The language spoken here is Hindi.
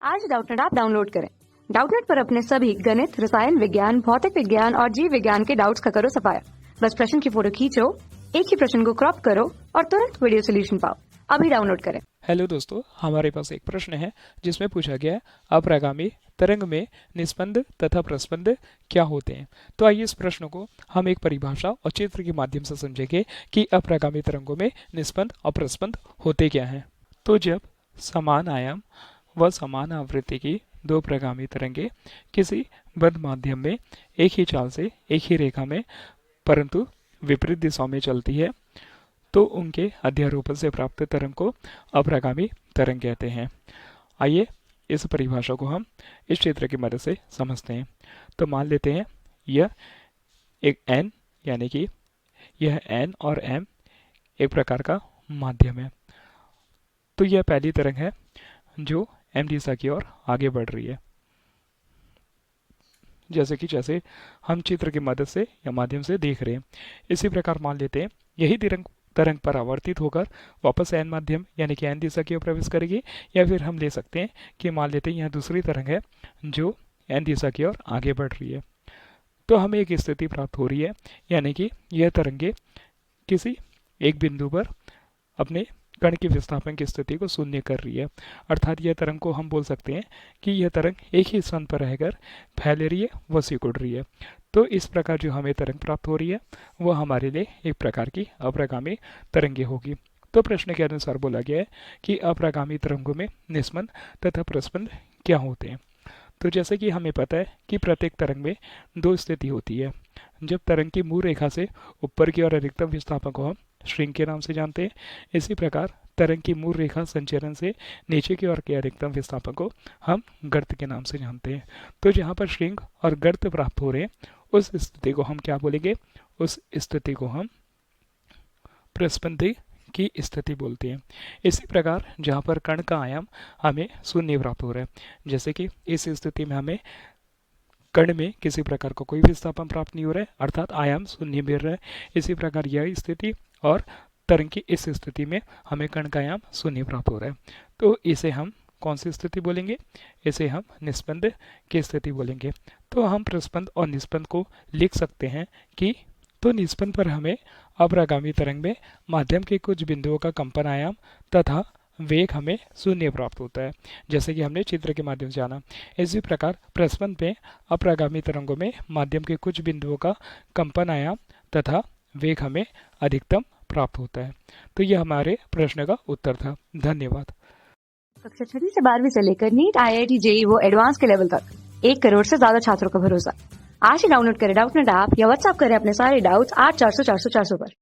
आज डाउटनेट ऐप डाउनलोड करें। डाउटनेट पर अपने सभी गणित, रसायन विज्ञान, भौतिक विज्ञान और जीव विज्ञान के डाउट्स का करो सफाया। बस प्रश्न की फोटो खींचो, एक ही प्रश्न को क्रॉप करो और तुरंत वीडियो सोल्यूशन पाओ। अभी डाउनलोड करें। हेलो दोस्तों, हमारे पास एक प्रश्न है जिसमें पूछा गया है अपरागामी तरंग में निस्पंद तथा प्रस्पंद क्या होते हैं। तो आइए इस प्रश्न को हम एक परिभाषा और चित्र के माध्यम से समझेंगे कि अपरागामी तरंगों में निस्पंद और प्रस्पंद होते क्या हैं। तो जब समान आयाम व समान आवृत्ति की दो प्रगामी तरंगे किसी बद्ध माध्यम में एक ही चाल से एक ही रेखा में परंतु विपरीत दिशाओं में चलती है तो उनके अध्यारोपण से प्राप्त तरंग को अपरागामी तरंग कहते हैं। आइए इस परिभाषा को हम इस चित्र की मदद से समझते हैं। तो मान लेते हैं यह एक n यानी कि यह n और m एक प्रकार का माध्यम है। तो यह पहली तरंग है जो m दिशा की ओर आगे बढ़ रही है, जैसे हम चित्र की मदद से या माध्यम से देख रहे हैं। इसी प्रकार मान लेते हैं यही तरंग परावर्तित होकर वापस n माध्यम यानी कि n दिशा की ओर प्रवेश करेगी, या फिर हम ले सकते हैं कि मान लेते हैं यह दूसरी तरंग है जो n दिशा की ओर आगे बढ़ रही है। तो हमें एक स्थिति प्राप्त हो रही है, यानी कि यह तरंगे किसी एक बिंदु पर अपने कण के विस्थापन की स्थिति को शून्य कर रही है। अर्थात यह तरंग को हम बोल सकते हैं कि यह तरंग एक ही स्थान पर रहकर फैल रही है व सिकुड़ रही है। तो इस प्रकार जो हमें तरंग प्राप्त हो रही है वह हमारे लिए एक प्रकार की अपरागामी तरंगे होगी। तो प्रश्न के अनुसार बोला गया है कि अपरागामी तरंगों में निस्पंद तथा प्रस्पंद क्या होते हैं। तो जैसे कि हमें पता है कि प्रत्येक तरंग में दो स्थिति होती है। जब तरंग की मूल रेखा से ऊपर की ओर अधिकतम विस्थापन को हम श्रिंग के नाम से जानते हैं, इसी प्रकार तरंग की मूल रेखा संचरण से नीचे की ओर के अधिकतम विस्थापन को हम गर्त के नाम से जानते हैं। तो जहाँ पर श्रिंग और गर्त प्राप्त हो रहे हैं उस स्थिति को हम क्या बोलेंगे? उस स्थिति को हम प्रस्पंदी की स्थिति बोलते हैं। इसी प्रकार जहाँ पर कण का आयाम हमें शून्य प्राप्त हो रहा है, जैसे कि इस स्थिति में हमें कण में किसी प्रकार का कोई विस्थापन प्राप्त नहीं हो रहा है, अर्थात आयाम शून्य मिल रहा है। इसी प्रकार यह स्थिति और तरंग की इस स्थिति में हमें कण का आयाम शून्य प्राप्त हो रहा है। तो इसे हम कौन सी स्थिति बोलेंगे? इसे हम निस्पंद की स्थिति बोलेंगे। तो हम प्रस्पंद और निस्पंद को लिख सकते हैं कि तो निस्पंद पर हमें अपरागामी तरंग में माध्यम के कुछ बिंदुओं का कंपन आयाम तथा वेग हमें शून्य प्राप्त होता है, जैसे कि हमने चित्र के माध्यम से जाना। इसी प्रकार प्रस्पंद में अपरागामी तरंगों में माध्यम के कुछ बिंदुओं का कंपन आयाम तथा वेग हमें अधिकतम प्राप्त होता है। तो यह हमारे प्रश्न का उत्तर था। धन्यवाद। कक्षा 6वीं से 12वीं से लेकर नीट, IIT, JEE वो एडवांस के लेवल तक 1 करोड़ से ज्यादा छात्रों का भरोसा। आज ही डाउनलोड करें डाउटनेट ऐप या व्हाट्सएप करें अपने सारे डाउट्स 8400 400 400 पर।